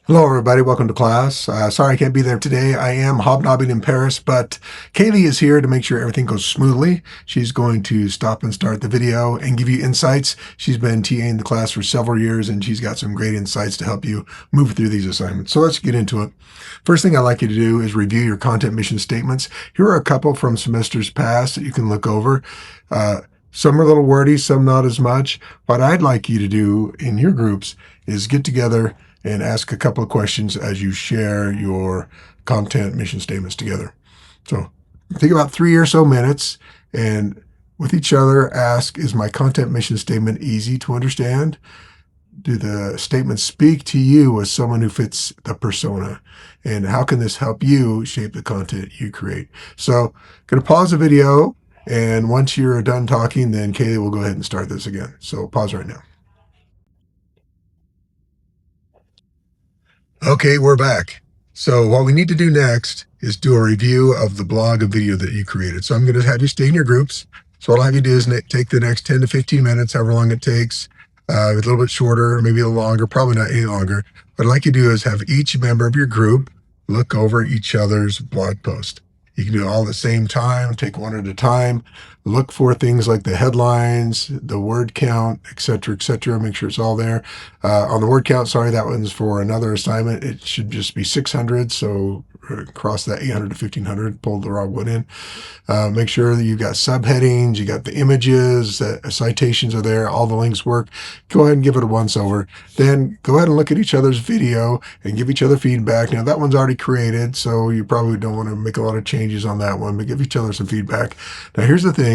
Hello, everybody. Welcome to class. Sorry I can't be there today. I am hobnobbing in Paris, but Kaylee is here to make sure everything goes smoothly. She's going to stop and start the video and give you insights. She's been TAing the class for several years, and she's got some great insights to help you move through these assignments. So let's get into it. First thing I'd like you to do is review your content mission statements. Here are a couple from semesters past that you can look over. Some are a little wordy, some not as much. What I'd like you to do in your groups is get together and ask a couple of questions as you share your content mission statements together. So take about 3 or so minutes and with each other ask, is my content mission statement easy to understand? Do the statements speak to you as someone who fits the persona? And how can this help you shape the content you create? So I'm going to pause the video, and once you're done talking, then Kaylee will go ahead and start this again. So pause right now. Okay, we're back. So what we need to do next is do a review of the blog and video that you created. So I'm going to have you stay in your groups. So what I'll have you do is take the next 10 to 15 minutes, however long it takes, a little bit shorter, maybe a little longer, probably not any longer. What I'd like you to do is have each member of your group look over each other's blog post. You can do it all at the same time, take one at a time, look for things like the headlines, the word count, etc., etc. Make sure it's all there. On the word count, sorry, that one's for another assignment. It should just be 600, so cross that 800 to 1500, pull the wrong one in. Make sure that you've got subheadings, you got the images, citations are there, all the links work. Go ahead and give it a once over. Then go ahead and look at each other's video and give each other feedback. Now that one's already created, so you probably don't want to make a lot of changes on that one, but give each other some feedback. Now here's the thing.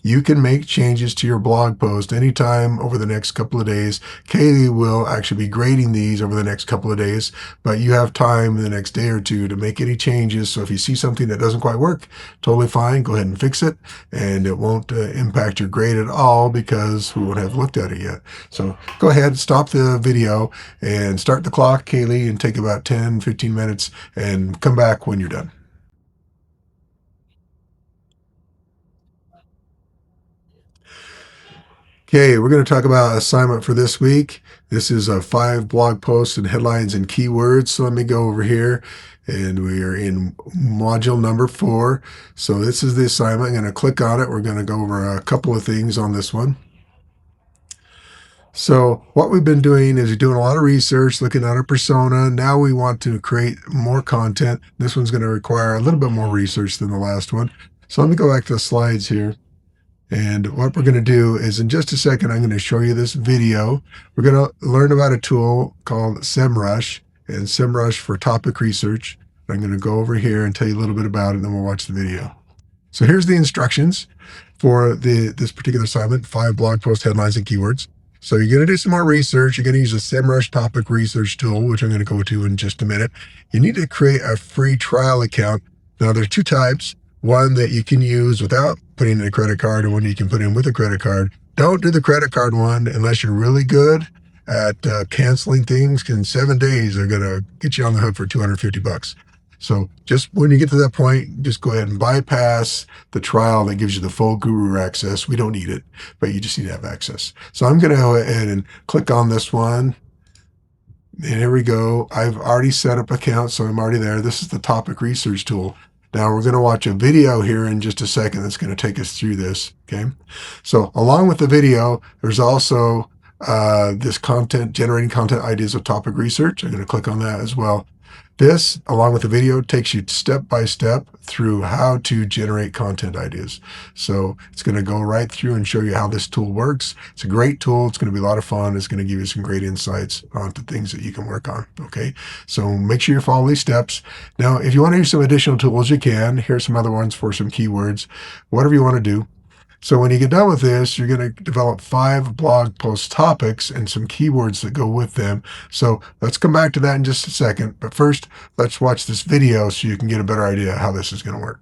You can make changes to your blog post anytime over the next couple of days. Kaylee will actually be grading these over the next couple of days, but you have time in the next day or two to make any changes. So if you see something that doesn't quite work, totally fine. Go ahead and fix it, and it won't impact your grade at all because we won't have looked at it yet. So go ahead, stop the video and start the clock, Kaylee, and take about 10, 15 minutes and come back when you're done. Okay, we're going to talk about assignment for this week. This is 5 blog posts and headlines and keywords. So let me go over here, and we are in module number 4. So this is the assignment. I'm going to click on it. We're going to go over a couple of things on this one. So what we've been doing is doing a lot of research, looking at our persona. Now we want to create more content. This one's going to require a little bit more research than the last one. So let me go back to the slides here. And what we're going to do is in just a second, I'm going to show you this video. We're going to learn about a tool called SEMrush, and SEMrush for topic research. I'm going to go over here and tell you a little bit about it, and then we'll watch the video. So here's the instructions for this particular assignment, 5 blog post headlines and keywords. So you're going to do some more research. You're going to use the SEMrush topic research tool, which I'm going to go to in just a minute. You need to create a free trial account. Now there's 2 types. One that you can use without putting in a credit card, and one you can put in with a credit card. Don't do the credit card one unless you're really good at canceling things. In 7 days, they're going to get you on the hook for $250. So just when you get to that point, just go ahead and bypass the trial that gives you the full guru access. We don't need it, but you just need to have access. So I'm going to go ahead and click on this one. And here we go. I've already set up account, so I'm already there. This is the topic research tool. Now we're going to watch a video here in just a second that's going to take us through this, okay? So along with the video, there's also this generating content ideas of topic research. I'm going to click on that as well. This, along with the video, takes you step by step through how to generate content ideas. So it's going to go right through and show you how this tool works. It's a great tool. It's going to be a lot of fun. It's going to give you some great insights onto things that you can work on. Okay, so make sure you follow these steps. Now, if you want to use some additional tools, you can. Here's some other ones for some keywords, whatever you want to do. So when you get done with this, you're going to develop 5 blog post topics and some keywords that go with them. So let's come back to that in just a second. But first, let's watch this video so you can get a better idea how this is going to work.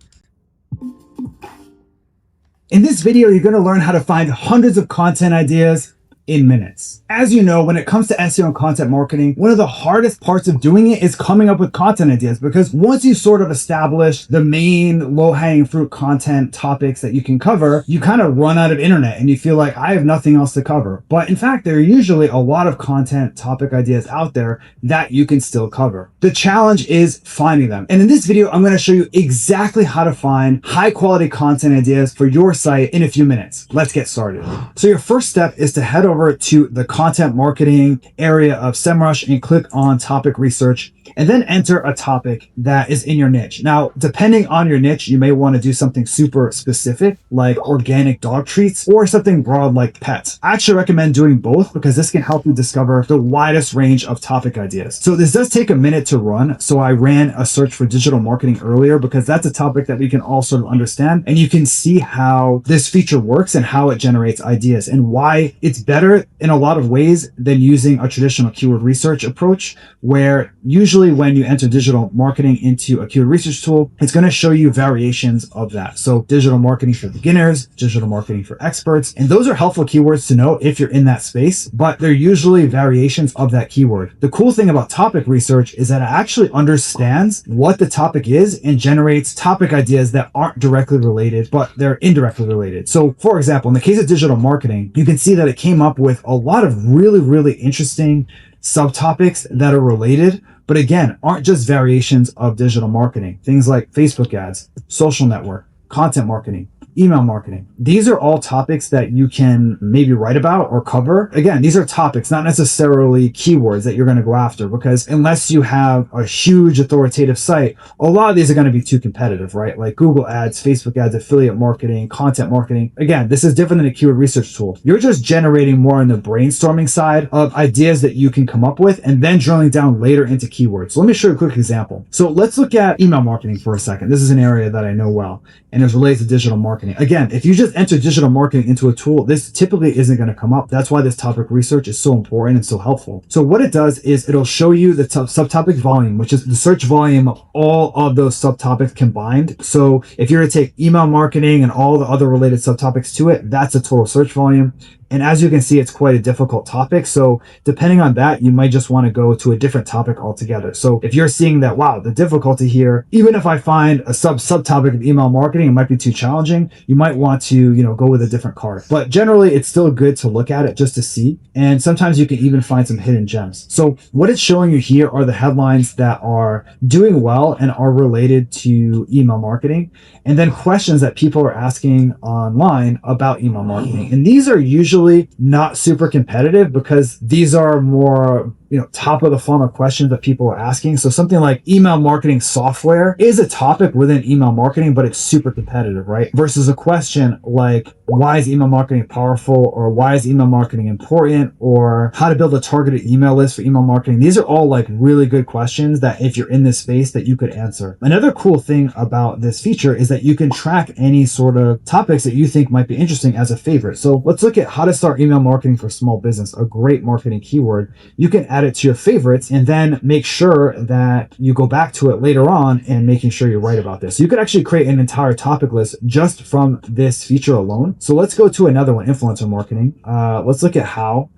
In this video, you're going to learn how to find hundreds of content ideas in minutes. As you know, when it comes to SEO and content marketing, one of the hardest parts of doing it is coming up with content ideas, because once you sort of establish the main low-hanging fruit content topics that you can cover, you kind of run out of internet and you feel like I have nothing else to cover. But in fact, there are usually a lot of content topic ideas out there that you can still cover. The challenge is finding them. And in this video, I'm going to show you exactly how to find high quality content ideas for your site in a few minutes. Let's get started. So your first step is to head over to the content marketing area of SEMrush and click on topic research, and then enter a topic that is in your niche. Now, depending on your niche, you may want to do something super specific like organic dog treats, or something broad like pets. I actually recommend doing both because this can help you discover the widest range of topic ideas. So this does take a minute to run. So I ran a search for digital marketing earlier because that's a topic that we can all sort of understand, and you can see how this feature works and how it generates ideas and why it's better in a lot of ways than using a traditional keyword research approach, where usually when you enter digital marketing into a keyword research tool, it's going to show you variations of that. So digital marketing for beginners, digital marketing for experts, and those are helpful keywords to know if you're in that space, but they're usually variations of that keyword. The cool thing about topic research is that it actually understands what the topic is and generates topic ideas that aren't directly related, but they're indirectly related. So for example, in the case of digital marketing, you can see that it came up with a lot of really interesting subtopics that are related, but again, aren't just variations of digital marketing. Things like Facebook ads, social network, content marketing, email marketing. These are all topics that you can maybe write about or cover. Again, these are topics, not necessarily keywords that you're going to go after, because unless you have a huge authoritative site, a lot of these are going to be too competitive, right? Like Google ads, Facebook ads, affiliate marketing, content marketing. Again, this is different than a keyword research tool. You're just generating more on the brainstorming side of ideas that you can come up with and then drilling down later into keywords. So let me show you a quick example. So let's look at email marketing for a second. This is an area that I know well, and it's related to digital marketing. Again, if you just enter digital marketing into a tool, this typically isn't going to come up. That's why this topic research is so important and so helpful. So what it does is it'll show you the subtopic volume, which is the search volume of all of those subtopics combined. So if you're to take email marketing and all the other related subtopics to it, that's a total search volume. And as you can see, it's quite a difficult topic. So depending on that, you might just want to go to a different topic altogether. So if you're seeing that, wow, the difficulty here, even if I find a subtopic of email marketing, it might be too challenging, you might want to, go with a different card. But generally, it's still good to look at it just to see. And sometimes you can even find some hidden gems. So what it's showing you here are the headlines that are doing well and are related to email marketing, and then questions that people are asking online about email marketing. And these are usually not super competitive because these are more top of the funnel questions that people are asking. So something like email marketing software is a topic within email marketing, but it's super competitive, right? Versus a question like, why is email marketing powerful? Or why is email marketing important? Or how to build a targeted email list for email marketing. These are all like really good questions that if you're in this space that you could answer. Another cool thing about this feature is that you can track any sort of topics that you think might be interesting as a favorite. So let's look at how to start email marketing for small business, a great marketing keyword. You can add it to your favorites and then make sure that you go back to it later on and making sure you're right about this. So you could actually create an entire topic list just from this feature alone. So let's go to another one, influencer marketing. Let's look at how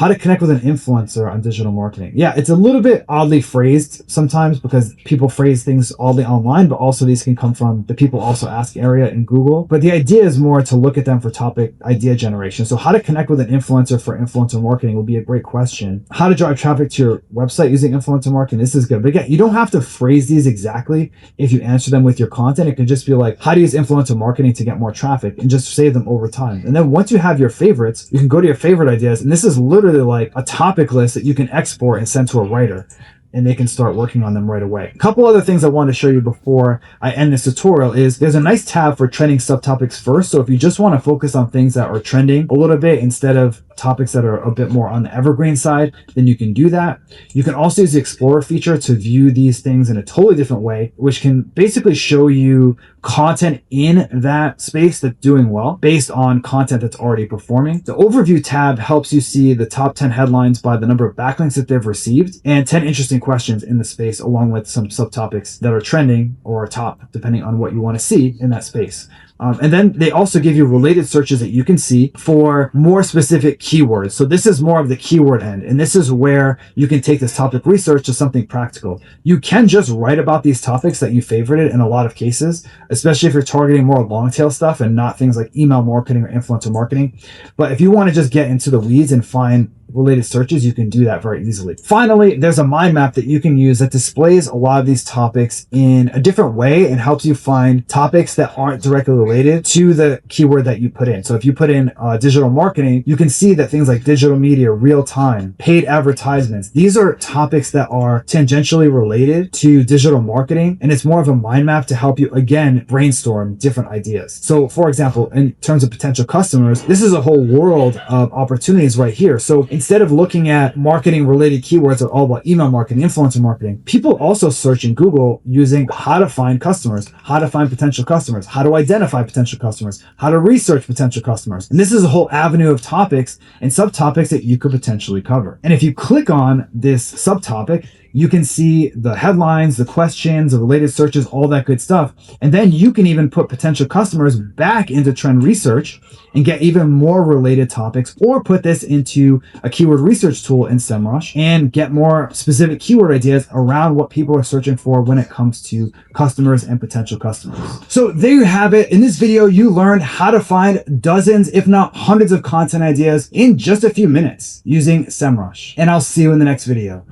to connect with an influencer on digital marketing. Yeah, it's a little bit oddly phrased sometimes because people phrase things oddly online, but also these can come from the people also ask area in Google. But the idea is more to look at them for topic idea generation. So how to connect with an influencer for influencer marketing would be a great question. How to drive traffic to your website using influencer marketing. This is good. But again, you don't have to phrase these exactly if you answer them with your content. It can just be like, how to use influencer marketing to get more traffic, and just save them over time. And then once you have your favorites, you can go to your favorite ideas. And this is literally like a topic list that you can export and send to a writer, and they can start working on them right away. A couple other things I want to show you before I end this tutorial is there's a nice tab for trending subtopics first. So if you just want to focus on things that are trending a little bit instead of topics that are a bit more on the evergreen side, then you can do that. You can also use the Explorer feature to view these things in a totally different way, which can basically show you content in that space that's doing well based on content that's already performing. The Overview tab helps you see the top 10 headlines by the number of backlinks that they've received and 10 interesting questions in the space, along with some subtopics that are trending or top, depending on what you want to see in that space. And then they also give you related searches that you can see for more specific keywords. So this is more of the keyword end. And this is where you can take this topic research to something practical. You can just write about these topics that you favorited in a lot of cases, especially if you're targeting more long tail stuff and not things like email marketing or influencer marketing. But if you want to just get into the weeds and find related searches, you can do that very easily. Finally, there's a mind map that you can use that displays a lot of these topics in a different way and helps you find topics that aren't directly related to the keyword that you put in. So if you put in digital marketing, you can see that things like digital media, real time, paid advertisements, these are topics that are tangentially related to digital marketing. And it's more of a mind map to help you, again, brainstorm different ideas. So for example, in terms of potential customers, this is a whole world of opportunities right here. So instead of looking at marketing related keywords that are all about email marketing, influencer marketing, people also search in Google using how to find customers, how to find potential customers, how to identify potential customers, how to research potential customers. And this is a whole avenue of topics and subtopics that you could potentially cover. And if you click on this subtopic, you can see the headlines, the questions, the related searches, all that good stuff. And then you can even put potential customers back into trend research and get even more related topics, or put this into a keyword research tool in SEMrush and get more specific keyword ideas around what people are searching for when it comes to customers and potential customers. So there you have it. In this video, you learned how to find dozens, if not hundreds of content ideas in just a few minutes using SEMrush. And I'll see you in the next video.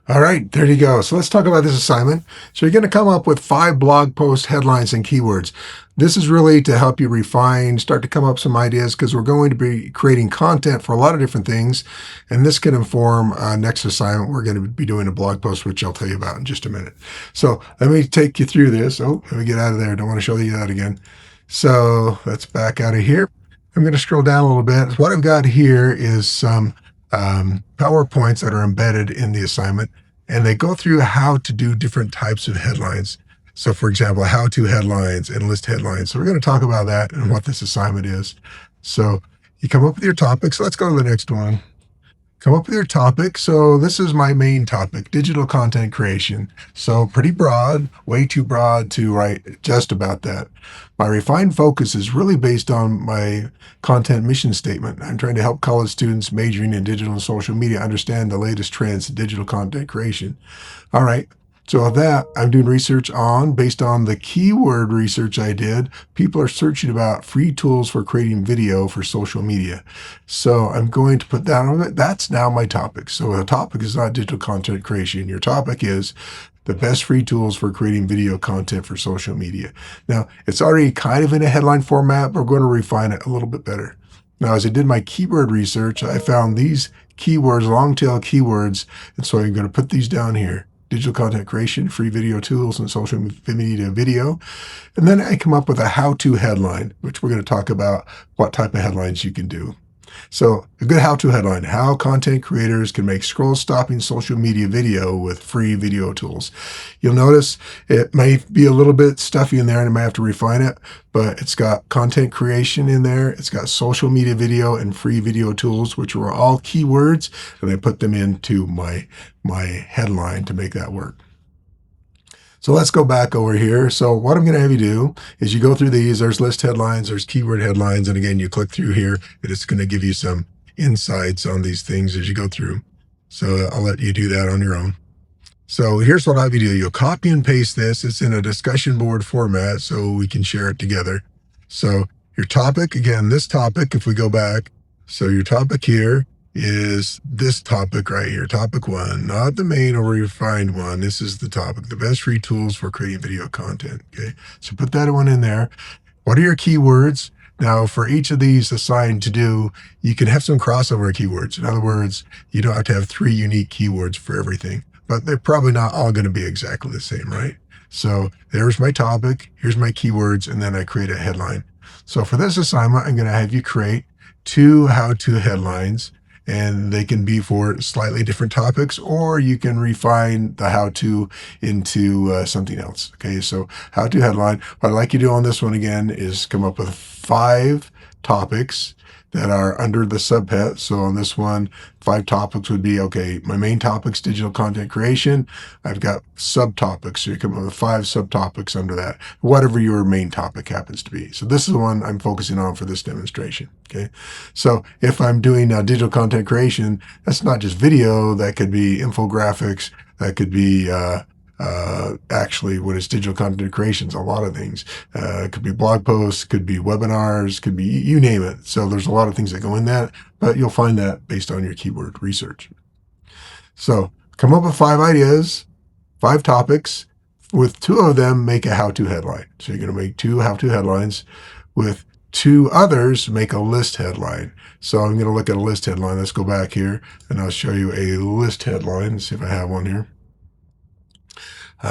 All right, there you go. So let's talk about this assignment. So you're going to come up with 5 blog post headlines and keywords. This is really to help you refine, start to come up with some ideas, because we're going to be creating content for a lot of different things. And this can inform next assignment. We're going to be doing a blog post, which I'll tell you about in just a minute. So let me take you through this. Oh, let me get out of there. Don't want to show you that again. So let's back out of here. I'm going to scroll down a little bit. What I've got here is some PowerPoints that are embedded in the assignment, and they go through how to do different types of headlines. So for example, how-to headlines and list headlines. So we're going to talk about that and what this assignment is. So you come up with your topic. So let's go to the next one. Come up with your topic. So this is my main topic, digital content creation. So pretty broad, way too broad to write just about that. My refined focus is really based on my content mission statement. I'm trying to help college students majoring in digital and social media understand the latest trends in digital content creation. All right. So of that, I'm doing research on, based on the keyword research I did, people are searching about free tools for creating video for social media. So I'm going to put that on it. That's now my topic. So the topic is not digital content creation. Your topic is the best free tools for creating video content for social media. Now, it's already kind of in a headline format, but we're going to refine it a little bit better. Now, as I did my keyword research, I found these keywords, long tail keywords, and so I'm going to put these down here. Digital content creation, free video tools, and social media video. And then I come up with a how-to headline, which we're going to talk about what type of headlines you can do. So a good how-to headline, how content creators can make scroll-stopping social media video with free video tools. You'll notice it may be a little bit stuffy in there and I might have to refine it, but it's got content creation in there. It's got social media video and free video tools, which are all keywords, and I put them into my headline to make that work. So let's go back over here. So what I'm going to have you do is you go through these. There's list headlines, there's keyword headlines. And again, you click through here and it's going to give you some insights on these things as you go through. So I'll let you do that on your own. So here's what I'll have you do. You'll copy and paste this. It's in a discussion board format so we can share it together. So your topic, again, this topic, if we go back, so your topic here is this topic right here, topic 1, not the main or refined one. This is the topic, the best free tools for creating video content. Okay, so put that one in there. What are your keywords? Now, for each of these assigned to do, you can have some crossover keywords. In other words, you don't have to have 3 unique keywords for everything, but they're probably not all going to be exactly the same, right? So there's my topic, here's my keywords, and then I create a headline. So for this assignment, I'm going to have you create 2 how-to headlines, and they can be for slightly different topics, or you can refine the how-to into something else. Okay, so how-to headline. What I'd like you to do on this one again is come up with 5 topics that are under the subhead. So on this one, 5 topics would be, okay, my main topic's digital content creation. I've got subtopics. So you come up with 5 subtopics under that, whatever your main topic happens to be. So this is the one I'm focusing on for this demonstration. Okay. So if I'm doing digital content creation, that's not just video. That could be infographics. That could be, actually what is digital content creations, a lot of things. It could be blog posts, could be webinars, could be you name it. So there's a lot of things that go in that, but you'll find that based on your keyword research. So come up with 5 ideas, 5 topics. With 2 of them, make a how-to headline. So you're going to make 2 how-to headlines. With 2 others, make a list headline. So I'm going to look at a list headline. Let's go back here and I'll show you a list headline. Let's see if I have one here.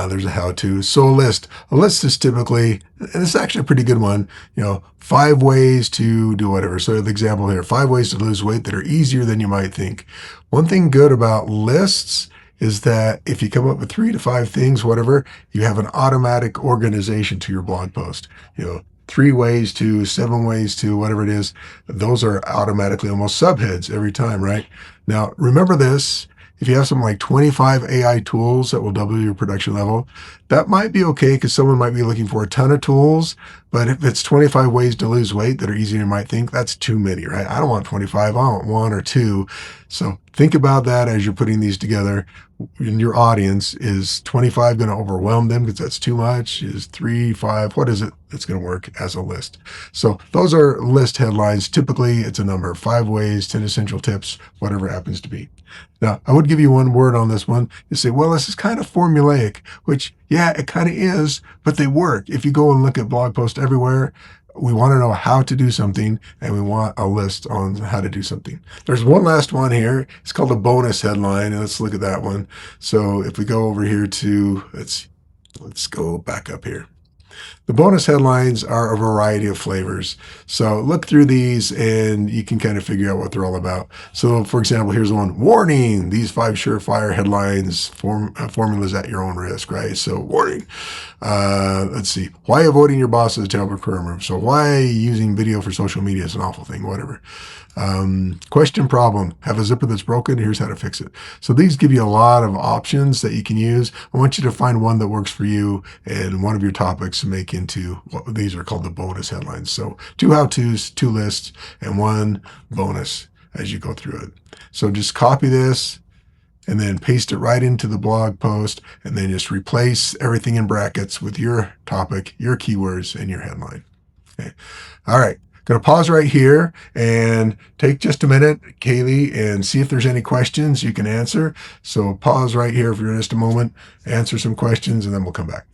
There's a how-to. So a list is typically, and it's actually a pretty good one, 5 ways to do whatever. So the example here, 5 ways to lose weight that are easier than you might think. One thing good about lists is that if you come up with 3 to 5 things, whatever, you have an automatic organization to your blog post. 3 ways to, 7 ways to, whatever it is, those are automatically almost subheads every time, right? Now, remember this. If you have something like 25 AI tools that will double your production level, that might be okay because someone might be looking for a ton of tools. But if it's 25 ways to lose weight that are easier than you might think, that's too many, right? I don't want 25. I want 1 or 2. So think about that as you're putting these together. In your audience, is 25 going to overwhelm them because that's too much? Is 3, 5? What is it that's going to work as a list? So those are list headlines. Typically, it's a number: 5 ways, 10 essential tips, whatever it happens to be. Now, I would give you one word on this one. You say, well, this is kind of formulaic, which, yeah, it kind of is, but they work. If you go and look at blog posts everywhere, we want to know how to do something, and we want a list on how to do something. There's one last one here. It's called a bonus headline, and let's look at that one. So if we go over here to, let's go back up here. The bonus headlines are a variety of flavors. So look through these and you can kind of figure out what they're all about. So for example, here's one: warning, these 5 surefire headlines, formulas at your own risk, right? So warning. Let's see. Why avoiding your boss is a terrible career move. So why using video for social media is an awful thing, whatever. Question problem: have a zipper that's broken, here's how to fix it. So these give you a lot of options that you can use. I want you to find one that works for you and one of your topics to make into what these are called the bonus headlines. So 2 how-tos, 2 lists, and 1 bonus as you go through it. So just copy this and then paste it right into the blog post, and then just replace everything in brackets with your topic, your keywords, and your headline. Okay. All right. Going to pause right here and take just a minute, Kaylee, and see if there's any questions you can answer. So pause right here for just a moment, answer some questions, and then we'll come back.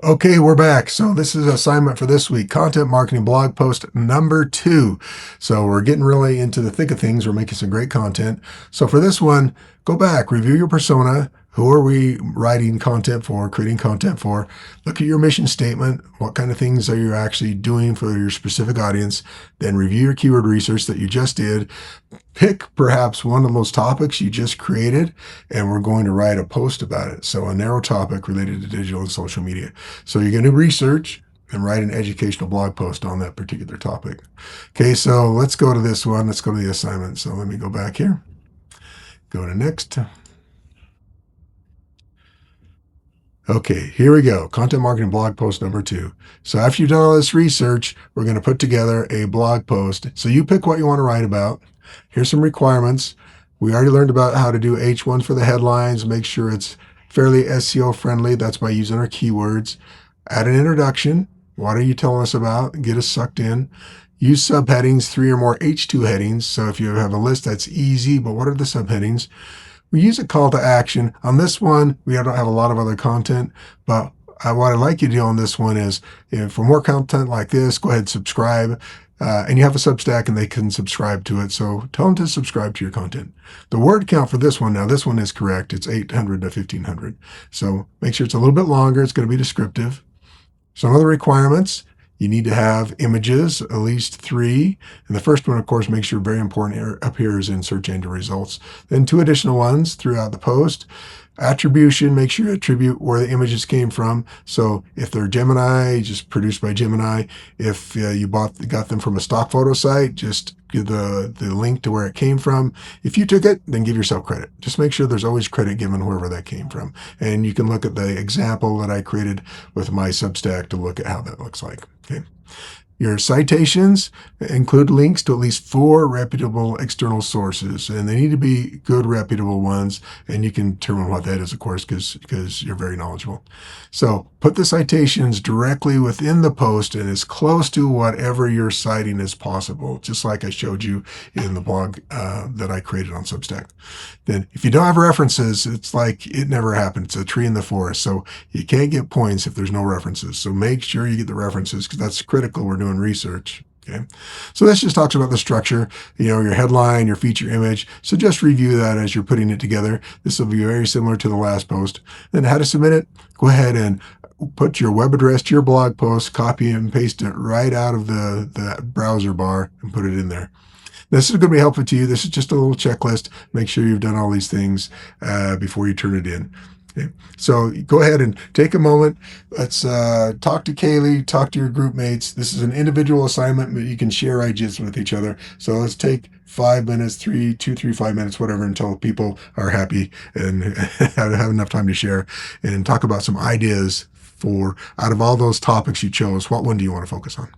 Okay, we're back. So this is assignment for this week, content marketing blog post number 2. So we're getting really into the thick of things. We're making some great content. So for this one, go back, review your persona. Who are we writing content for, creating content for? Look at your mission statement. What kind of things are you actually doing for your specific audience? Then review your keyword research that you just did. Pick perhaps one of those topics you just created, and we're going to write a post about it. So a narrow topic related to digital and social media. So you're going to research and write an educational blog post on that particular topic. Okay, so let's go to this one. Let's go to the assignment. So let me go back here. Go to next. Okay, here we go. Content marketing blog post number 2. So after you've done all this research, we're going to put together a blog post. So you pick what you want to write about. Here's some requirements. We already learned about how to do H1 for the headlines. Make sure it's fairly SEO friendly. That's by using our keywords. Add an introduction. What are you telling us about? Get us sucked in. Use subheadings, 3 or more H2 headings. So if you have a list, that's easy, but what are the subheadings? We use a call to action. On this one, we don't have a lot of other content, but what I'd like you to do on this one is, for more content like this, go ahead and subscribe. And you have a Substack and they can subscribe to it. So tell them to subscribe to your content. The word count for this one, now this one is correct. It's 800 to 1500. So make sure it's a little bit longer. It's going to be descriptive. Some other requirements: you need to have images, at least 3. And the first one, of course, make sure very important, appears in search engine results. Then 2 additional ones throughout the post. Attribution, make sure you attribute where the images came from. So if they're Gemini, just produced by Gemini. If you got them from a stock photo site, just give the link to where it came from. If you took it, then give yourself credit. Just make sure there's always credit given wherever that came from. And you can look at the example that I created with my Substack to look at how that looks like. Okay. Your citations include links to at least 4 reputable external sources, and they need to be good, reputable ones. And you can determine what that is, of course, because you're very knowledgeable. So put the citations directly within the post and as close to whatever you're citing as possible, just like I showed you in the blog that I created on Substack. Then if you don't have references, it's like it never happened. It's a tree in the forest. So you can't get points if there's no references. So make sure you get the references because that's critical. We're doing research. Okay. So this just talks about the structure, your headline, your feature image. So just review that as you're putting it together. This will be very similar to the last post. Then how to submit it. Go ahead and put your web address to your blog post, copy and paste it right out of the browser bar and put it in there. This is going to be helpful to you. This is just a little checklist. Make sure you've done all these things before you turn it in. Okay. So go ahead and take a moment. Let's talk to Kaylee, talk to your group mates. This is an individual assignment, but you can share ideas with each other. So let's take 5 minutes, 3, 5 minutes, whatever, until people are happy and have enough time to share and talk about some ideas for out of all those topics you chose. What one do you want to focus on?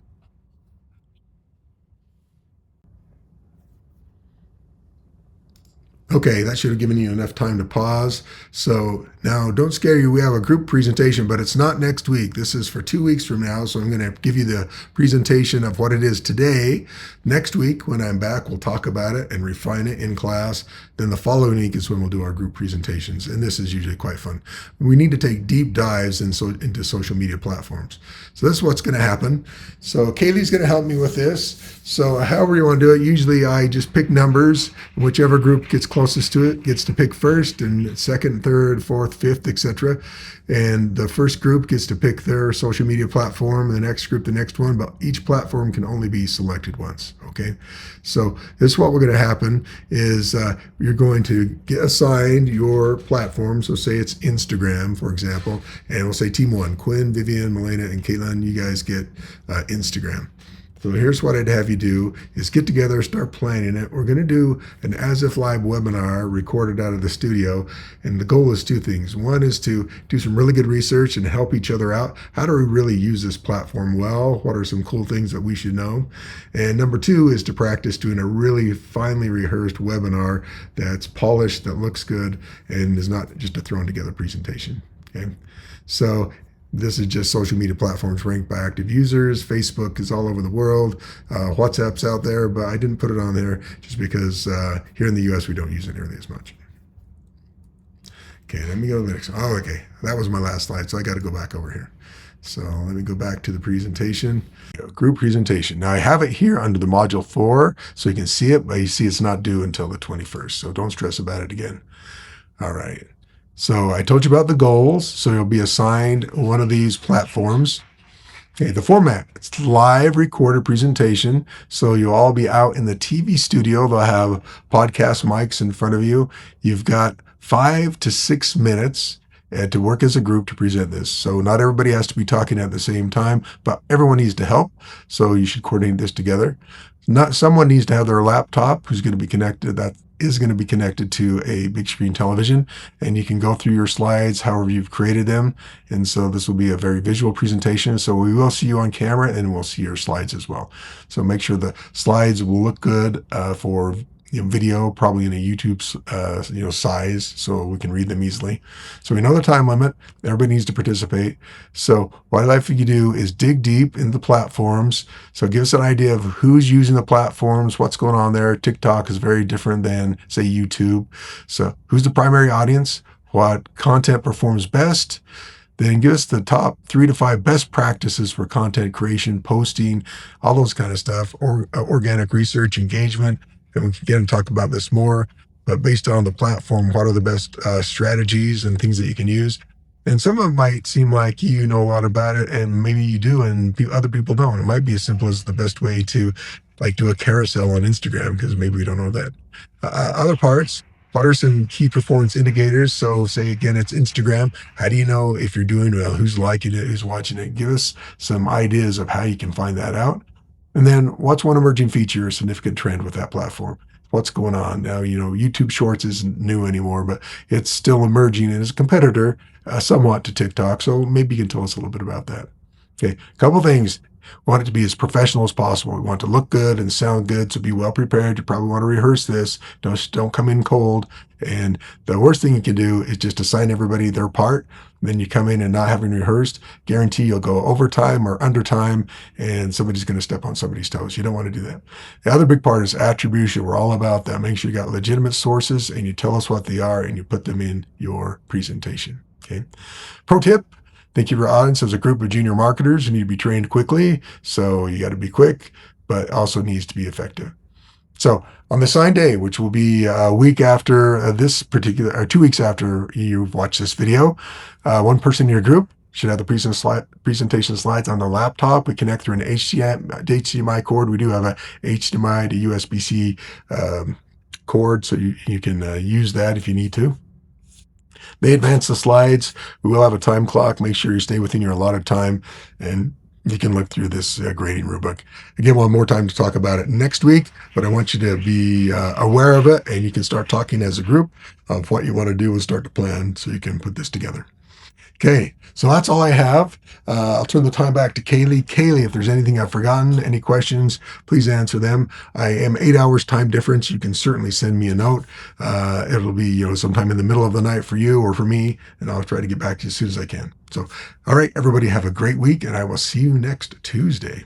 Okay, that should have given you enough time to pause. So now don't scare you. We have a group presentation, but it's not next week. This is for 2 weeks from now. So I'm going to give you the presentation of what it is today. Next week, when I'm back, we'll talk about it and refine it in class. Then the following week is when we'll do our group presentations. And this is usually quite fun. We need to take deep dives into social media platforms. So this is what's going to happen. So Kaylee's going to help me with this. So however you want to do it, usually I just pick numbers. Whichever group gets closest to it gets to pick first, and second, third, fourth, fifth, etc. And the first group gets to pick their social media platform, the next group, the next one, but each platform can only be selected once. Okay. So this is what we're going to happen is you're going to get assigned your platform. So say it's Instagram, for example, and we'll say team 1, Quinn, Vivian, Melena, and Caitlin, you guys get Instagram. So here's what I'd have you do is get together, start planning it. We're going to do an as if live webinar recorded out of the studio. And the goal is 2 things. One is to do some really good research and help each other out. How do we really use this platform well? What are some cool things that we should know? And number 2 is to practice doing a really finely rehearsed webinar that's polished, that looks good, and is not just a thrown together presentation. Okay. So this is just social media platforms ranked by active users. Facebook is all over the world. WhatsApp's out there, but I didn't put it on there just because here in the US we don't use it nearly as much. Okay, let me go to the next one. Oh, okay, that was my last slide, so I got to go back over here. So let me go back to the presentation. Group presentation. Now I have it here under the module 4, so you can see it, but you see it's not due until the 21st, so don't stress about it again. All right. So I told you about the goals. So you'll be assigned one of these platforms. Okay, the format, it's live recorded presentation. So you'll all be out in the TV studio. They'll have podcast mics in front of you. You've got 5 to 6 minutes to work as a group to present this. So not everybody has to be talking at the same time, but everyone needs to help. So you should coordinate this together. Someone needs to have their laptop who's going to be connected. That is going to be connected to a big screen television, and you can go through your slides however you've created them. And so this will be a very visual presentation. So we will see you on camera and we'll see your slides as well. So make sure the slides will look good for video, probably in a YouTube size, so we can read them easily. So we know the time limit. Everybody needs to participate. So what I'd like for you to do is dig deep into the platforms. So give us an idea of who's using the platforms, what's going on there. TikTok is very different than, say, YouTube. So who's the primary audience? What content performs best? Then give us the top 3 to 5 best practices for content creation, posting, all those kind of stuff, or organic research, engagement. And we can get and talk about this more, but based on the platform, what are the best strategies and things that you can use? And some of them might seem like you know a lot about it, and maybe you do, and other people don't. It might be as simple as the best way to do a carousel on Instagram, because maybe we don't know that. Other parts, What are some key performance indicators? So, say again, it's Instagram. How do you know if you're doing well? Who's liking it? Who's watching it? Give us some ideas of how you can find that out. And then, what's one emerging feature or significant trend with that platform? What's going on now? YouTube Shorts isn't new anymore, but it's still emerging and is a competitor somewhat to TikTok. So maybe you can tell us a little bit about that. Okay, a couple things. We want it to be as professional as possible. We want it to look good and sound good, so be well prepared. You probably want to rehearse this. Don't come in cold. And the worst thing you can do is just assign everybody their part. Then you come in and not having rehearsed, guarantee you'll go overtime or undertime, and somebody's going to step on somebody's toes. You don't want to do that. The other big part is attribution. We're all about that. Make sure you got legitimate sources and you tell us what they are and you put them in your presentation. Okay. Pro tip. Think of your audience as a group of junior marketers who need to be trained quickly. So you got to be quick, but also needs to be effective. So on the sign day, which will be a week after this particular, or 2 weeks after you've watched this video, one person in your group should have the presentation slides on the laptop. We connect through an HDMI cord. We do have a HDMI to USB-C cord, so you can use that if you need to. They advance the slides. We will have a time clock. Make sure you stay within your allotted time, and you can look through this grading rubric. Again, we'll have more time to talk about it next week, but I want you to be aware of it, and you can start talking as a group of what you want to do and start to plan so you can put this together. Okay, so that's all I have. I'll turn the time back to Kaylee. Kaylee, if there's anything I've forgotten, any questions, please answer them. I am 8 hours time difference. You can certainly send me a note. It'll be sometime in the middle of the night for you or for me, and I'll try to get back to you as soon as I can. So, all right, everybody, have a great week, and I will see you next Tuesday.